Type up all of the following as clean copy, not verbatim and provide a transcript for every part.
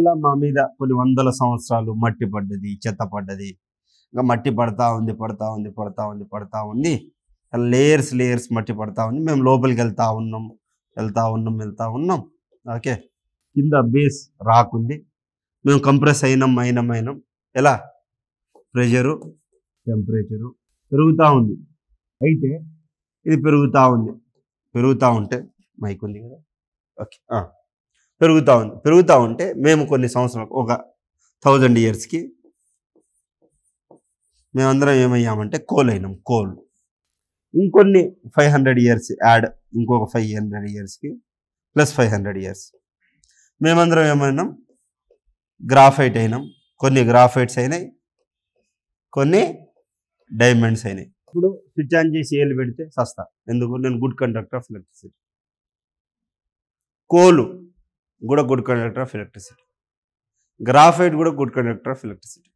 వల్ల మా మీద కొన్ని వందల సంవత్సరాలు మట్టి పడ్డది, చెత్త పడ్డది. ఇంకా మట్టి పడతా ఉంది. లేయర్స్ మట్టి పడతా ఉంది. మేము లోపలికి వెళ్తా ఉన్నాం. ఓకే, కింద బేస్ రాక్ ఉంది. మేము కంప్రెస్ అయినాం. ఎలా? ప్రెషరు, టెంపరేచరు పెరుగుతూ ఉంది. అయితే ఇది పెరుగుతూ ఉంటే మైక్ ఉంది కదా, ఓకే, పెరుగుతూ ఉంటే మేము కొన్ని సంవత్సరాలు, ఒక 1000 yearsకి మేమందరం ఏమయ్యామంటే కోల్. ఇంకొన్ని 500 years యాడ్, ఇంకొక 500 yearsకి ప్లస్ 500 years మేమందరం ఏమైనాం? గ్రాఫైట్ అయినాం. కొన్ని గ్రాఫైట్స్ అయినాయి, కొన్ని డైమండ్స్ అయినాయి. ఇప్పుడు స్విచ్ ఆన్ చేసి ఏళ్ళు పెడితే సస్తా. ఎందుకు? నేను good conductor of electricity. Coal కూడా good conductor of electricity, graphite కూడా good conductor of electricity.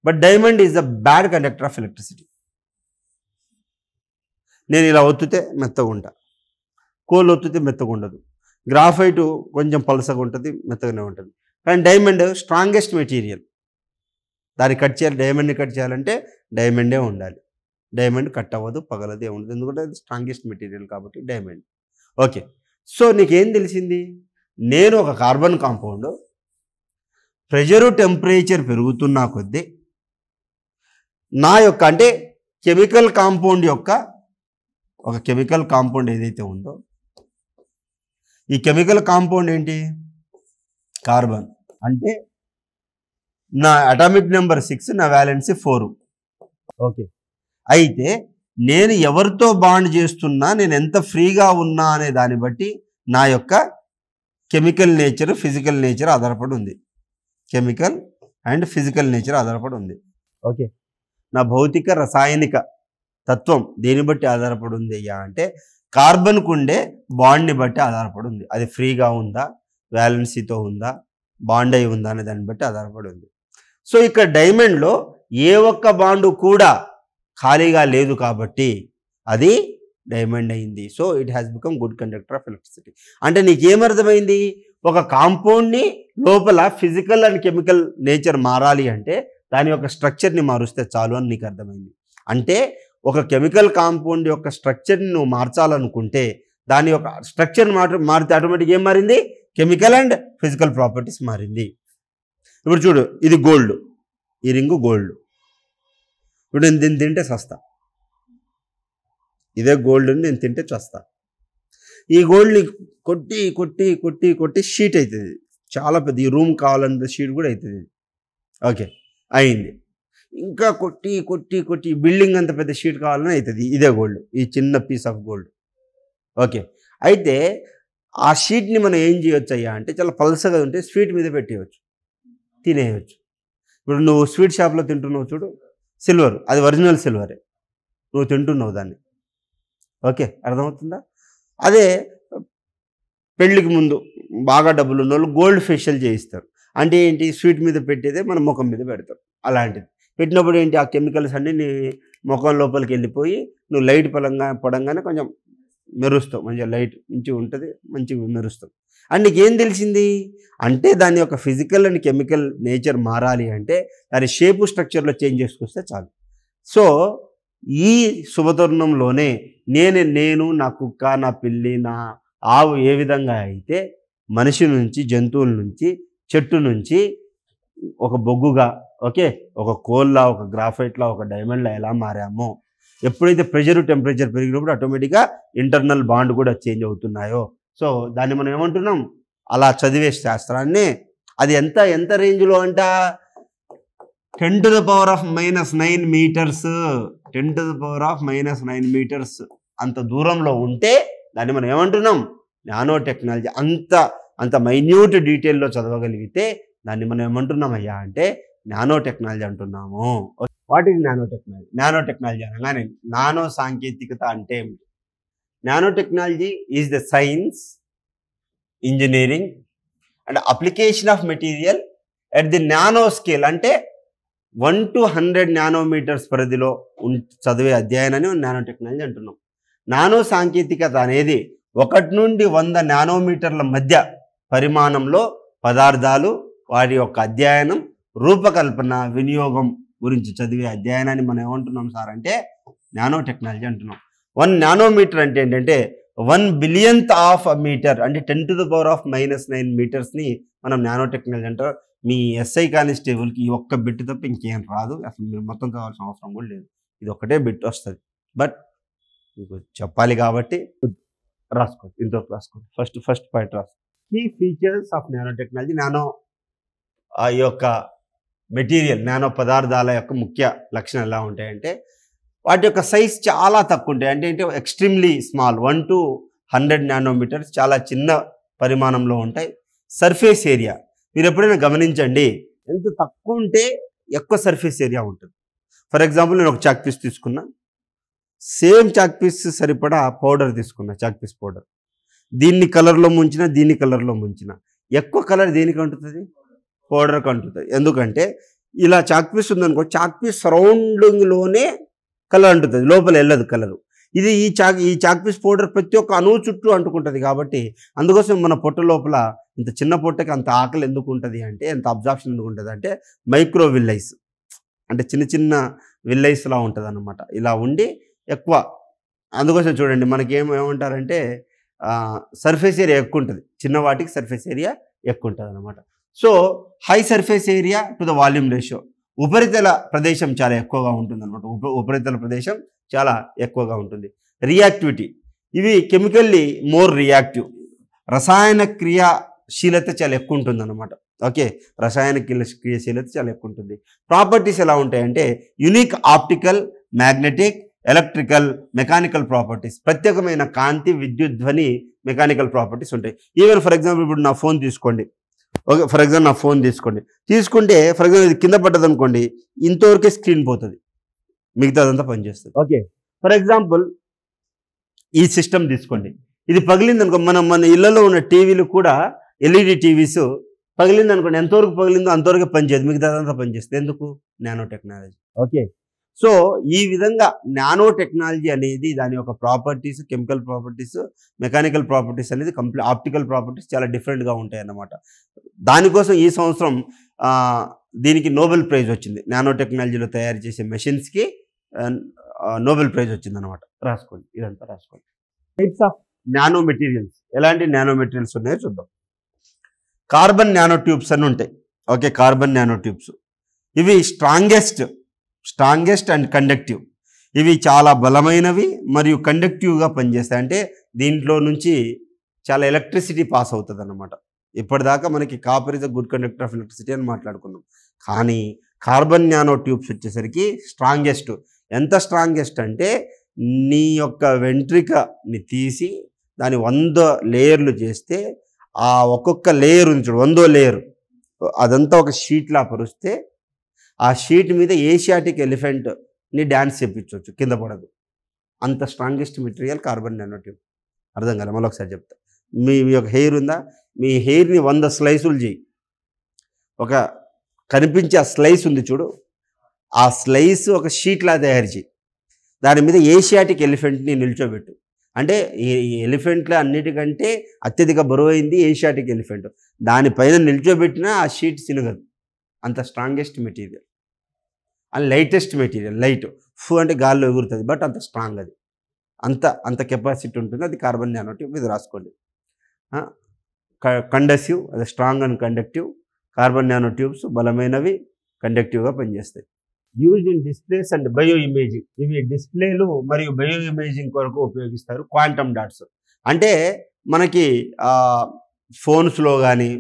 But diamond is the bad conductor of electricity. నేను ఇలా ఒత్తితే మెత్తగా ఉంటా, కోల్ ఒత్తితే మెత్తగా ఉండదు. గ్రాఫైట్ కొంచెం పలసగా ఉంటుంది, మెత్తగానే ఉంటుంది. కానీ డైమండ్ స్ట్రాంగెస్ట్ మెటీరియల్. దాన్ని కట్ చేయాలి, డైమండ్ని కట్ చేయాలంటే డైమండే ఉండాలి. డైమండ్ కట్ అవ్వదు, పగలదు, ఏముండదు. ఎందుకంటే అది స్ట్రాంగెస్ట్ మెటీరియల్ కాబట్టి డైమండ్. ఓకే, సో నీకేం తెలిసింది? నేను ఒక కార్బన్ కాంపౌండ్ ప్రెషరు టెంపరేచర్ పెరుగుతున్నా కొద్దీ నా యొక్క, అంటే కెమికల్ కాంపౌండ్ యొక్క, ఒక కెమికల్ కాంపౌండ్ ఏదైతే ఉందో, ఈ కెమికల్ కాంపౌండ్ ఏంటి? కార్బన్. అంటే నా అటామిక్ నెంబర్ 6, నా వ్యాలెన్సీ 4. ఓకే, అయితే నేను ఎవరితో బాండ్ చేస్తున్నా, నేను ఎంత ఫ్రీగా ఉన్నా అనే దాన్ని బట్టి నా యొక్క కెమికల్ నేచర్, ఫిజికల్ నేచర్ ఆధారపడి ఉంది. కెమికల్ అండ్ ఫిజికల్ నేచర్ ఆధారపడి ఉంది. ఓకే, నా భౌతిక రసాయనిక తత్వం దేని బట్టి ఆధారపడి ఉంది అయ్యా అంటే కార్బన్కు ఉండే బాండ్ని బట్టి ఆధారపడి ఉంది. అది ఫ్రీగా ఉందా, వ్యాలెన్సీతో ఉందా, బాండ్ అయి ఉందా అనే దాన్ని బట్టి ఆధారపడి ఉంది. సో ఇక్కడ డైమండ్లో ఏ ఒక్క బాండు కూడా ఖాళీగా లేదు కాబట్టి అది డైమండ్ అయింది. So it has become good conductor of electricity. అంటే నీకేమర్థమైంది? ఒక కాంపౌండ్ని లోపల ఫిజికల్ అండ్ కెమికల్ నేచర్ మారాలి అంటే దాని యొక్క స్ట్రక్చర్ని మారుస్తే చాలు అని నీకు అర్థమైంది. అంటే ఒక కెమికల్ కాంపౌండ్ యొక్క స్ట్రక్చర్ని నువ్వు మార్చాలనుకుంటే దాని యొక్క స్ట్రక్చర్ మారితే ఆటోమేటిక్గా ఏం మారింది? కెమికల్ అండ్ ఫిజికల్ ప్రాపర్టీస్ మారింది. ఇప్పుడు చూడు, ఇది గోల్డ్, ఈ రింగు గోల్డ్. ఇప్పుడు నేను దీన్ని తింటే చస్తా. ఇదే గోల్డ్ని నేను తింటే చస్తా. ఈ గోల్డ్ని కొట్టి కొట్టి కొట్టి కొట్టి షీట్ అవుతుంది, చాలా పెద్ద. ఈ రూమ్ కావాలంటే షీట్ కూడా అవుతుంది. ఓకే, అయింది. ఇంకా కొట్టి కొట్టి కొట్టి బిల్డింగ్ అంత పెద్ద షీట్ కావాలని అవుతుంది. ఇదే గోల్డ్, ఈ చిన్న పీస్ ఆఫ్ గోల్డ్. ఓకే, అయితే ఆ షీట్ని మనం ఏం చేయొచ్చు అయ్యా అంటే చాలా పల్సగా ఉంటే స్వీట్ మీద పెట్టేయచ్చు, తినేయచ్చు. ఇప్పుడు నువ్వు స్వీట్ షాప్లో తింటున్నావు చూడు, సిల్వర్, అది ఒరిజినల్ సిల్వరే, నువ్వు తింటున్నావు దాన్ని. ఓకే, అర్థమవుతుందా? అదే పెళ్ళికి ముందు బాగా డబ్బులు ఉన్న వాళ్ళు గోల్డ్ ఫేషియల్ చేయిస్తారు. అంటే ఏంటి? స్వీట్ మీద పెట్టేదే మన ముఖం మీద పెడతారు. అలాంటిది పెట్టినప్పుడు ఏంటి? ఆ కెమికల్స్ అన్నీ నీ ముఖం లోపలికి వెళ్ళిపోయి నువ్వు లైట్ పడంగానే కొంచెం మెరుస్తావు, మంచిగా లైట్ మంచిగా ఉంటుంది, మంచిగా మెరుస్తావు. అండ్ నీకేం తెలిసింది అంటే దాని యొక్క ఫిజికల్ అండ్ కెమికల్ నేచర్ మారాలి అంటే దాని షేపు స్ట్రక్చర్లో చేంజ్ చేసుకొస్తే చాలు. సో ఈ శుభతరుణంలోనే నేను నా కుక్క, నా పిల్లి, నా ఆవు ఏ విధంగా అయితే మనిషి నుంచి, జంతువుల నుంచి, చెట్టు నుంచి ఒక బొగ్గుగా, ఓకే, ఒక కోల్లా, ఒక గ్రాఫైట్లా, ఒక డైమండ్లా ఎలా మారామో, ఎప్పుడైతే ప్రెషర్ టెంపరేచర్ పెరిగినప్పుడు ఆటోమేటిక్గా ఇంటర్నల్ బాండ్ కూడా చేంజ్ అవుతున్నాయో, సో దాన్ని మనం ఏమంటున్నాం? అలా చదివే శాస్త్రాన్ని అది ఎంత రేంజ్లో అంట? 10⁻⁻9 మీటర్స్, 10⁻⁻9 మీటర్స్ అంత దూరంలో ఉంటే దాన్ని మనం ఏమంటున్నాం? Nano technology. అంత మైన్యూట్ డీటెయిల్లో చదవగలిగితే దాన్ని మనం ఏమంటున్నాం అయ్యా అంటే నానో టెక్నాలజీ అంటున్నాము. What is nano technology? Nano technology అనగానే నానో సాంకేతికత అంటే ఏమిటి? Nano technology is the science, engineering and application of material at the nano scale. అంటే 1 to 100 నానోమీటర్స్ పరిధిలో చదివే అధ్యయనాన్ని నానో టెక్నాలజీ అంటున్నాం. నానో సాంకేతికత అనేది 1 నుండి 100 నానోమీటర్ల మధ్య పరిమాణంలో పదార్థాలు, వాటి యొక్క అధ్యయనం, రూపకల్పన, వినియోగం గురించి చదివే అధ్యయనాన్ని మనం ఏమంటున్నాం సార్ అంటే నానో టెక్నాలజీ అంటున్నాం. 1 నానోమీటర్ అంటే ఏంటంటే 1 బిలియన్త్ ఆఫ్ అ మీటర్, అంటే 10⁻⁻⁹ మీటర్స్ని మనం నానో టెక్నాలజీ అంటారు. మీ ఎస్ఐ కానిస్టేబుల్కి ఈ ఒక్క బిట్ తప్ప ఇంకేం రాదు, అసలు మీరు మొత్తం కావాల్సిన అవసరం కూడా లేదు. ఇది ఒక్కటే బిట్ వస్తుంది. బట్ మీకు చెప్పాలి కాబట్టి రాసుకోండి, ఇంతవరకు రాసుకోండి. ఫస్ట్ పాయింట్ రాసుకోండి. Key features of nano technology. Nano ఈ యొక్క మెటీరియల్, నానో పదార్థాల యొక్క ముఖ్య లక్షణాలు ఎలా ఉంటాయంటే వాటి యొక్క సైజ్ చాలా తక్కువ ఉంటాయి. అంటే ఎక్స్ట్రీమ్లీ స్మాల్, 1 to 100 నానోమీటర్స్, చాలా చిన్న పరిమాణంలో ఉంటాయి. సర్ఫేస్ ఏరియా మీరు ఎప్పుడైనా గమనించండి, ఎంత తక్కువ ఉంటే ఎక్కువ సర్ఫేస్ ఏరియా ఉంటుంది. ఫర్ ఎగ్జాంపుల్ నేను ఒక చాక్ పీస్ తీసుకున్నా, సేమ్ చాక్ పీస్ సరిపడా పౌడర్ తీసుకున్నా, చాక్ పీస్ పౌడర్. దీన్ని కలర్లో ముంచిన, దీన్ని కలర్లో ముంచిన, ఎక్కువ కలర్ దేనికి అంటుతుంది? పౌడర్కి అంటుతుంది. ఎందుకంటే ఇలా చాక్ పీస్ ఉందనుకో, చాక్ పీస్ సరౌండింగ్లోనే కలర్ అంటుతుంది, లోపల వెళ్ళదు కలరు. ఇది ఈ చాక్ పీస్ పౌడర్ ప్రతి ఒక్క అణువు చుట్టూ అంటుకుంటుంది. కాబట్టి అందుకోసం మన పొట్ట లోపల ఇంత చిన్న పొట్టకి అంత ఆకలి ఎందుకు ఉంటుంది అంటే, ఎంత అబ్జార్ప్షన్ ఎందుకు ఉంటుంది అంటే, మైక్రో విల్లైస్ అంటే చిన్న చిన్న విల్లైస్లా ఉంటుంది అన్నమాట. ఇలా ఉండి ఎక్కువ, అందుకోసం చూడండి మనకి ఏమంటారంటే సర్ఫేస్ ఏరియా ఎక్కువ ఉంటుంది, చిన్న వాటికి సర్ఫేస్ ఏరియా ఎక్కువ ఉంటుంది అన్నమాట. So high surface area to the volume ratio, ఉపరితల ప్రదేశం చాలా ఎక్కువగా ఉంటుంది అనమాట. ఉపరితల ప్రదేశం చాలా ఎక్కువగా ఉంటుంది. రియాక్టివిటీ, ఇవి కెమికల్లీ మోర్ రియాక్టివ్, రసాయన క్రియాశీలత చాలా ఎక్కువ ఉంటుంది అనమాట. ఓకే, రసాయన క్రియాశీలత చాలా ఎక్కువ ఉంటుంది. ప్రాపర్టీస్ ఎలా ఉంటాయంటే unique optical, magnetic, electrical, mechanical properties, ప్రత్యేకమైన కాంతి, విద్యుత్, ధ్వని, మెకానికల్ ప్రాపర్టీస్ ఉంటాయి. ఈవెన్ ఫర్ ఎగ్జాంపుల్ ఇప్పుడు నా ఫోన్ తీసుకోండి. ఓకే, ఫర్ ఎగ్జాంపుల్ నా ఫోన్ తీసుకుంటే ఫర్ ఎగ్జాంపుల్ ఇది కింద పడ్డది అనుకోండి, ఇంతవరకే స్క్రీన్ పోతుంది, మిగతాదంతా పనిచేస్తుంది. ఓకే, ఫర్ ఎగ్జాంపుల్ ఈ సిస్టమ్ తీసుకోండి, ఇది పగిలింది అనుకో, మన ఇళ్లలో ఉన్న టీవీలు కూడా ఎల్ఈడి టీవీస్ పగిలింది అనుకోండి, ఎంతవరకు పగిలిందో అంతవరకు పనిచేయదు, మిగతాదంతా పనిచేస్తుంది. ఎందుకు? Nano technology. ఓకే, సో ఈ విధంగా నానో టెక్నాలజీ అనేది దాని యొక్క properties, chemical properties, mechanical properties అనేది కంప్లీట్, ఆప్టికల్ ప్రాపర్టీస్ చాలా డిఫరెంట్గా ఉంటాయి అన్నమాట. దానికోసం ఈ సంవత్సరం దీనికి నోబెల్ ప్రైజ్ వచ్చింది. నానో టెక్నాలజీలో తయారు చేసే మెషిన్స్కి నోబెల్ ప్రైజ్ వచ్చింది అనమాట. రాసుకోండి, ఇదంతా రాసుకోండి. టైప్స్ ఆఫ్ నానో మెటీరియల్స్, ఎలాంటి నానో మెటీరియల్స్ ఉన్నాయో చూద్దాం. కార్బన్ నానో ట్యూబ్స్ అని ఉంటాయి. ఓకే, కార్బన్ నానో ట్యూబ్స్ ఇవి స్ట్రాంగెస్ట్ అండ్ కండక్టివ్, ఇవి చాలా బలమైనవి మరియు కండక్టివ్గా పనిచేస్తాయి. అంటే దీంట్లో నుంచి చాలా ఎలక్ట్రిసిటీ పాస్ అవుతుంది అన్నమాట. ఇప్పటిదాకా మనకి copper is a good conductor of electricity అని మాట్లాడుకున్నాం, కానీ కార్బన్ నానో ట్యూబ్స్ వచ్చేసరికి స్ట్రాంగెస్ట్. ఎంత స్ట్రాంగెస్ట్ అంటే నీ యొక్క వెంట్రికని తీసి దాని 100 లేయర్లు చేస్తే ఆ ఒక్కొక్క లేయర్ ఉంది చూడు, 100వ లేయర్, అదంతా ఒక షీట్లా పరుస్తే ఆ షీట్ మీద ఏషియాటిక్ ఎలిఫెంట్ని డ్యాన్స్ చేయించవచ్చు, కింద పడదు. అంత strongest material carbon nano tube. అర్థం కదా? మళ్ళీ ఒకసారి చెప్తా. మీ యొక్క హెయిర్ ఉందా, మీ హెయిర్ని 100 స్లైసులు చేయి, ఒక కనిపించే ఆ స్లైస్ ఉంది చూడు, ఆ స్లైస్ ఒక షీట్లా తయారు చేయి, దాని మీద ఏషియాటిక్ ఎలిఫెంట్ని నిల్చోబెట్టు. అంటే ఈ ఎలిఫెంట్లో అన్నిటికంటే అత్యధిక బరువైంది ఏషియాటిక్ ఎలిఫెంట్, దానిపైన నిల్చోబెట్టినా ఆ షీట్ సినగదు. అంత strongest material and lightest material. Light అంటే గాల్లో ఎగురుతుంది, బట్ అంత స్ట్రాంగ్, అది అంత కెపాసిటీ ఉంటుంది. అది కార్బన్ నానో ట్యూబ్. ఇది రాసుకోండి. కండక్టివ్, అది strong and conductive. Carbon nano tubes బలమైనవి, కండక్టివ్గా పనిచేస్తాయి. Used in displays and bio imaging, ఇవి డిస్ప్లేలు మరియు బయో ఇమేజింగ్ కొరకు ఉపయోగిస్తారు. క్వాంటమ్ డాట్స్ అంటే మనకి ఫోన్స్లో కానీ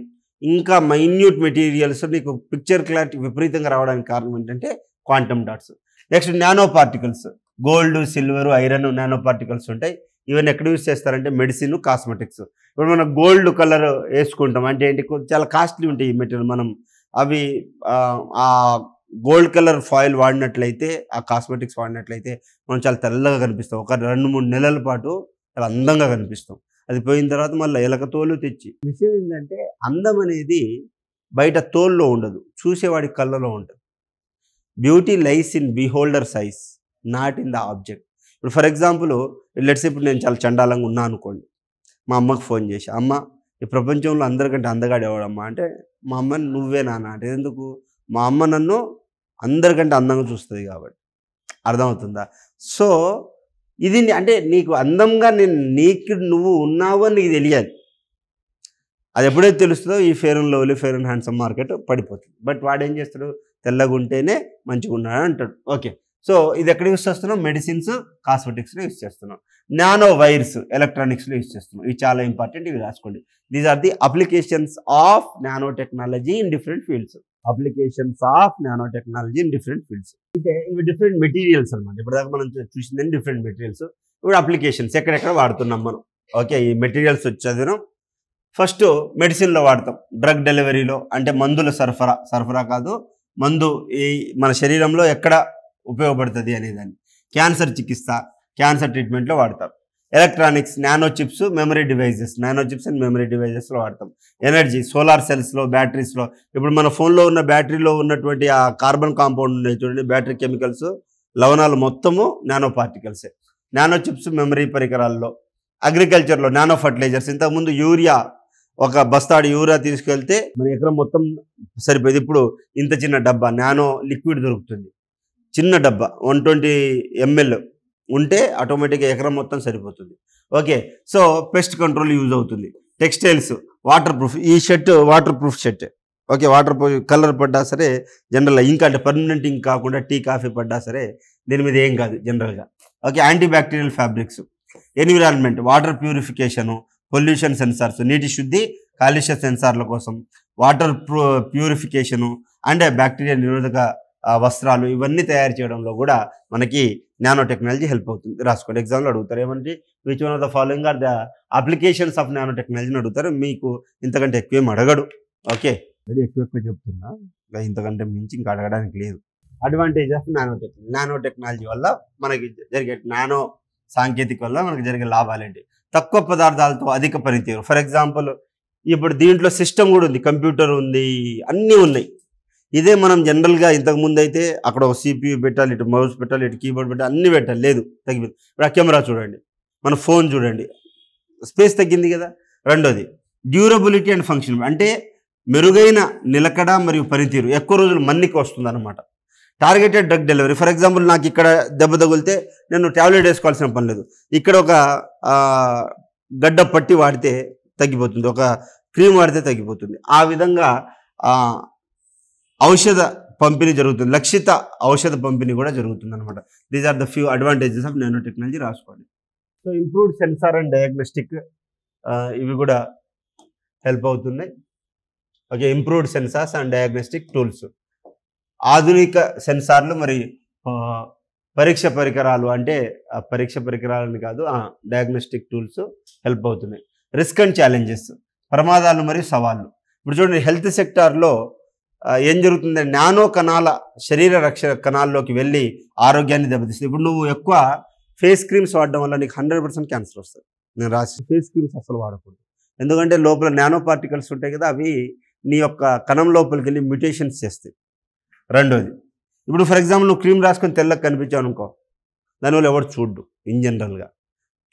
ఇంకా మైన్యూట్ మెటీరియల్స్ నీకు పిక్చర్ క్లారిటీ విపరీతంగా రావడానికి కారణం ఏంటంటే quantum dots. Next nano particles, gold, silver, iron nano particles ఉంటాయి. ఇవన్నీ ఎక్కడ యూజ్ చేస్తారంటే మెడిసిన్, కాస్మెటిక్స్. ఇప్పుడు మనం గోల్డ్ కలర్ వేసుకుంటాం అంటే ఏంటి, చాలా కాస్ట్లీ ఉంటాయి ఈ మెటీరియల్. మనం అవి ఆ గోల్డ్ కలర్ ఫాయిల్ వాడినట్లయితే, ఆ కాస్మెటిక్స్ వాడినట్లయితే మనం చాలా తెల్లగా కనిపిస్తాం. ఒక 2-3 నెలల పాటు చాలా అందంగా కనిపిస్తాం. అది పోయిన తర్వాత మళ్ళీ ఎలక తోలు తెచ్చి. విషయం ఏంటంటే అందం అనేది బయట తోల్లో ఉండదు, చూసేవాడి కళ్ళలో ఉంటుంది. Beauty lies in beholder's ice, not in the object. ఇప్పుడు ఫర్ ఎగ్జాంపుల్ లెట్స్ ఇప్పుడు నేను చాలా చండాలంగా ఉన్నా అనుకోండి, మా అమ్మకు ఫోన్ చేసి, అమ్మ ఈ ప్రపంచంలో అందరికంటే అందగాడు ఎవడమ్మా అంటే మా అమ్మని నువ్వే నాన్న అంటే ఎందుకు మా అమ్మ నన్ను అందరికంటే అందంగా చూస్తుంది కాబట్టి. అర్థమవుతుందా? సో ఇది అంటే నీకు అందంగా నీకు నువ్వు ఉన్నావు అని నీకు తెలియాలి. అది ఎప్పుడైతే తెలుస్తుందో ఈ fair and lovely, fair and handsome market పడిపోతుంది. బట్ వాడు ఏం చేస్తాడు, తెల్లగా ఉంటేనే మంచిగా ఉన్నాడు అంటాడు. ఓకే, సో ఇది ఎక్కడ యూస్ చేస్తున్నాం, మెడిసిన్స్, కాస్మెటిక్స్లో యూస్ చేస్తున్నాం. నానో వైర్స్, ఎలక్ట్రానిక్స్లో యూస్ చేస్తున్నాం. ఇవి చాలా ఇంపార్టెంట్, ఇవి రాసుకోండి. These are the applications of nano technology in different fields. Applications of nano technology in different fields అంటే ఇవి డిఫరెంట్ మెటీరియల్స్ అనమాట. ఇప్పటిదాకా మనం చూసిందని డిఫరెంట్ మెటీరియల్స్. ఇప్పుడు అప్లికేషన్స్ ఎక్కడెక్కడ వాడుతున్నాం మనం. ఓకే, ఈ మెటీరియల్స్ చదివినాం. ఫస్ట్ మెడిసిన్లో వాడతాం, డ్రగ్ డెలివరీలో అంటే మందుల సరఫరా కాదు, మందు ఈ మన శరీరంలో ఎక్కడ ఉపయోగపడుతుంది అనేదాన్ని. క్యాన్సర్ చికిత్స, క్యాన్సర్ ట్రీట్మెంట్లో వాడతాం. Electronics, nano chips, memory devices, nano chips and memory డివైజెస్లో వాడతాం. ఎనర్జీ, సోలార్ సెల్స్లో, బ్యాటరీస్లో. ఇప్పుడు మన ఫోన్లో ఉన్న బ్యాటరీలో ఉన్నటువంటి ఆ కార్బన్ కాంపౌండ్ ఉన్నాయి చూడండి, బ్యాటరీ కెమికల్స్, లవణాలు మొత్తము నానో పార్టికల్సే. నానో చిప్స్ మెమరీ పరికరాల్లో. అగ్రికల్చర్లో నానో ఫర్టిలైజర్స్. ఇంతకుముందు యూరియా, ఒక బస్తాడు యూరియా తీసుకెళ్తే మన ఎకరం మొత్తం సరిపోయేది. ఇప్పుడు ఇంత చిన్న డబ్బా నానో లిక్విడ్ దొరుకుతుంది, చిన్న డబ్బా 120 ml ఉంటే ఆటోమేటిక్గా ఎకరం మొత్తం సరిపోతుంది. Okay, so pest control use అవుతుంది. Textiles, water proof. ఈ shirt water proof shirt. Okay, water proof colour పడ్డా సరే జనరల్గా, ఇంకా అంటే పర్మనెంట్ ఇంక్ కాకుండా టీ కాఫీ పడ్డా సరే దీని మీద ఏం కాదు జనరల్గా. Okay, anti bacterial fabrics. Environment, water purification, pollution sensors, నీటి శుద్ధి, కాలుష్య సెన్సార్ల కోసం. వాటర్ ప్యూరిఫికేషను అండ్ బ్యాక్టీరియా నిరోధక వస్త్రాలు, ఇవన్నీ తయారు చేయడంలో కూడా మనకి నానో టెక్నాలజీ హెల్ప్ అవుతుంది. రాసుకోండి, ఎగ్జామ్లో అడుగుతారు ఏమంటే which one of the following are the applications of nano టెక్నాలజీని అడుగుతారు. మీకు ఇంతకంటే ఎక్కువేం అడగడు. ఓకే, అది ఎక్కువ చెప్తున్నా, ఇంతకంటే మించి ఇంకా అడగడానికి లేదు. Advantage of nano technology. Nano technology వల్ల మనకి జరిగే, నానో సాంకేతిక వల్ల మనకి జరిగే లాభాలు ఏంటి? తక్కువ పదార్థాలతో అధిక పనితీరు. ఫర్ ఎగ్జాంపుల్ ఇప్పుడు దీంట్లో సిస్టమ్ కూడా ఉంది, కంప్యూటర్ ఉంది, అన్నీ ఉన్నాయి. ఇదే మనం జనరల్గా ఇంతకుముందు అయితే అక్కడ ఒక CPU పెట్టాలి, ఇటు మౌస్ పెట్టాలి, ఇటు కీబోర్డ్ పెట్టాలి, అన్నీ పెట్టాలి. లేదు, తగ్గిపోయింది. ఇప్పుడు ఆ కెమెరా చూడండి, మన ఫోన్ చూడండి, స్పేస్ తగ్గింది కదా. రెండోది డ్యూరబిలిటీ అండ్ ఫంక్షన్, అంటే మెరుగైన నిలకడ మరియు పనితీరు, ఎక్కువ రోజులు మన్నిక వస్తుంది అనమాట. Targeted drug delivery. For example నాకు ఇక్కడ దెబ్బ తగిలితే నేను ట్యాబ్లెట్ వేసుకోవాల్సిన పని లేదు, ఇక్కడ ఒక గడ్డ పట్టి వాడితే తగ్గిపోతుంది, ఒక క్రీమ్ వాడితే తగ్గిపోతుంది. ఆ విధంగా ఔషధ పంపిణీ జరుగుతుంది, లక్షిత ఔషధ పంపిణీ కూడా జరుగుతుంది అనమాట. These are the few advantages of nano technology. రాసుకోండి. So improved sensor and diagnostic, ఇవి కూడా హెల్ప్ అవుతున్నాయి. Okay, improved sensors and diagnostic tools. ఆధునిక సెన్సార్లు మరి పరీక్ష పరికరాలు, అంటే పరీక్ష పరికరాలని కాదు, డయాగ్నోస్టిక్ టూల్స్ హెల్ప్ అవుతున్నాయి. రిస్క్ అండ్ ఛాలెంజెస్, ప్రమాదాలు మరియు సవాళ్ళు. ఇప్పుడు చూడండి, హెల్త్ సెక్టార్లో ఏం జరుగుతుందంటే నానో కణాల శరీర రక్షణ కణాల్లోకి వెళ్ళి ఆరోగ్యాన్ని దెబ్బతీస్తుంది. ఇప్పుడు నువ్వు ఎక్కువ ఫేస్ క్రీమ్స్ వాడడం వల్ల నీకు 100% క్యాన్సర్ వస్తుంది. నేను రాసి ఫేస్ క్రీమ్స్ అసలు వాడకూడదు, ఎందుకంటే లోపల నానో పార్టికల్స్ ఉంటాయి కదా, అవి నీ యొక్క కణం లోపలికి వెళ్ళి మ్యూటేషన్స్ చేస్తాయి. రెండోది, ఇప్పుడు ఫర్ ఎగ్జాంపుల్ నువ్వు క్రీమ్ రాసుకొని తెల్లకి కనిపించావు అనుకో, దానివల్ల ఎవరు చూడ్డు. ఇన్ జనరల్గా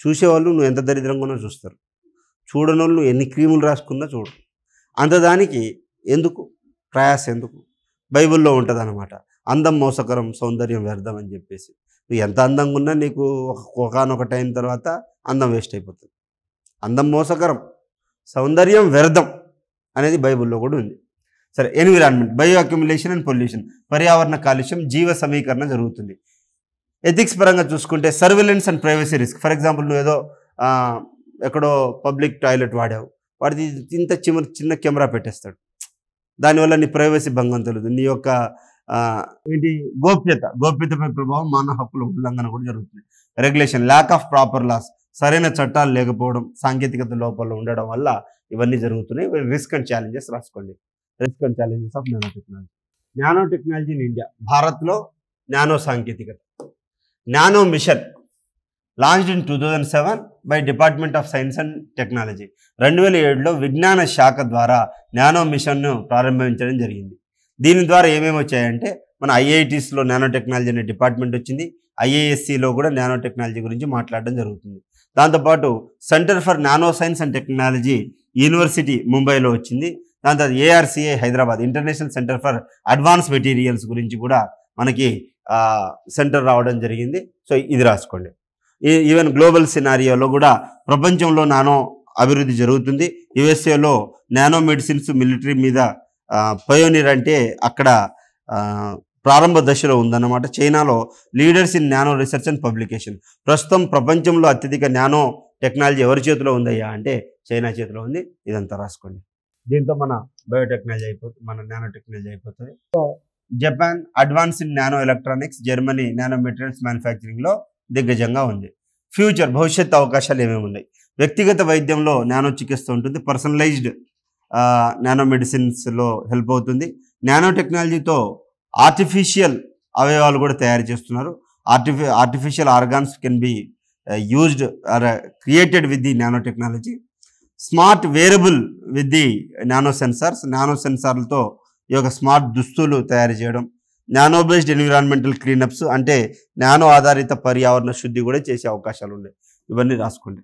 చూసేవాళ్ళు నువ్వు ఎంత దరిద్రంగా ఉన్నా చూస్తారు, చూడని వాళ్ళు ఎన్ని క్రీములు రాసుకున్నా చూడు. అంత దానికి ఎందుకు ప్రయాస, ఎందుకు? బైబిల్లో ఉంటుంది అనమాట, అందం మోసకరం, సౌందర్యం వ్యర్థం అని చెప్పేసి. నువ్వు ఎంత అందంగా ఉన్నా నీకు ఒకనొక టైం తర్వాత అందం వేస్ట్ అయిపోతుంది. అందం మోసకరం, సౌందర్యం వ్యర్థం అనేది బైబిల్లో కూడా ఉంది. సరే, environment, bio accumulation and pollution, పర్యావరణ కాలుష్యం, జీవ సమీకరణ జరుగుతుంది. ఎథిక్స్ పరంగా చూసుకుంటే surveillance and privacy risk. For example నువ్వు ఏదో ఎక్కడో పబ్లిక్ టాయిలెట్ వాడావు, వాడిది ఇంత చిన్న కెమెరా పెట్టేస్తాడు, దానివల్ల నీ ప్రైవసీ భంగం తెలుదు, నీ యొక్క ఏంటి గోప్యతపై ప్రభావం, మానవ హక్కుల ఉల్లంఘన కూడా జరుగుతుంది. Regulation, lack of proper laws, సరైన చట్టాలు లేకపోవడం, సాంకేతికత లోపాలు ఉండడం వల్ల ఇవన్నీ జరుగుతున్నాయి. రిస్క్ అండ్ ఛాలెంజెస్ రాసుకోండి. Risk and challenges of nano technology. Nano technology in India. భారత్లో నానో సాంకేతికత. Nano mission launched in 2007 by department of science and technology. 2007లో విజ్ఞాన శాఖ ద్వారా నానో మిషన్ను ప్రారంభించడం జరిగింది. దీని ద్వారా ఏమేమి వచ్చాయంటే మన ఐఐటీస్లో నానో టెక్నాలజీ అనే డిపార్ట్మెంట్ వచ్చింది. ఐఐఎస్సిలో కూడా నానో టెక్నాలజీ గురించి మాట్లాడడం జరుగుతుంది. దాంతోపాటు centre for nano science and technology university ముంబైలో వచ్చింది. దాని తర్వాత ARCI Hyderabad international centre for advance materials గురించి కూడా మనకి సెంటర్ రావడం జరిగింది. సో ఇది రాసుకోండి. ఈవెన్ గ్లోబల్ సినారియోలో కూడా ప్రపంచంలో నానో అభివృద్ధి జరుగుతుంది. యుఎస్ఏలో నానో మెడిసిన్స్ మిలిటరీ మీద పయోనీర్ అంటే అక్కడ ప్రారంభ దశలో ఉందన్నమాట. చైనాలో leaders in nano research and publication. ప్రస్తుతం ప్రపంచంలో అత్యధిక నానో టెక్నాలజీ ఎవరి చేతిలో ఉందయ్యా అంటే చైనా చేతిలో ఉంది. ఇదంతా రాసుకోండి. దీంతో మన బయోటెక్నాలజీ అయిపోతుంది, మన నానో టెక్నాలజీ అయిపోతుంది. So Japan advance in nano electronics, Germany nano materials మ్యానుఫ్యాక్చరింగ్లో దిగ్గజంగా ఉంది. ఫ్యూచర్ భవిష్యత్తు అవకాశాలు ఏమేమి ఉన్నాయి? వ్యక్తిగత వైద్యంలో నానో చికిత్స ఉంటుంది. పర్సనలైజ్డ్ నానో మెడిసిన్స్లో హెల్ప్ అవుతుంది. నానో టెక్నాలజీతో ఆర్టిఫిషియల్ అవయవాలు కూడా తయారు చేస్తున్నారు. Artificial organs can be used or created with the nano technology. Smart wearable with the nano sensors. Nano సెన్సార్లతో ఈ యొక్క స్మార్ట్ దుస్తులు తయారు చేయడం. నానో బేస్డ్ ఎన్విరాన్మెంటల్ క్లీనప్స్ అంటే నానో ఆధారిత పర్యావరణ శుద్ధి కూడా చేసే అవకాశాలు ఉన్నాయి. ఇవన్నీ రాసుకోండి.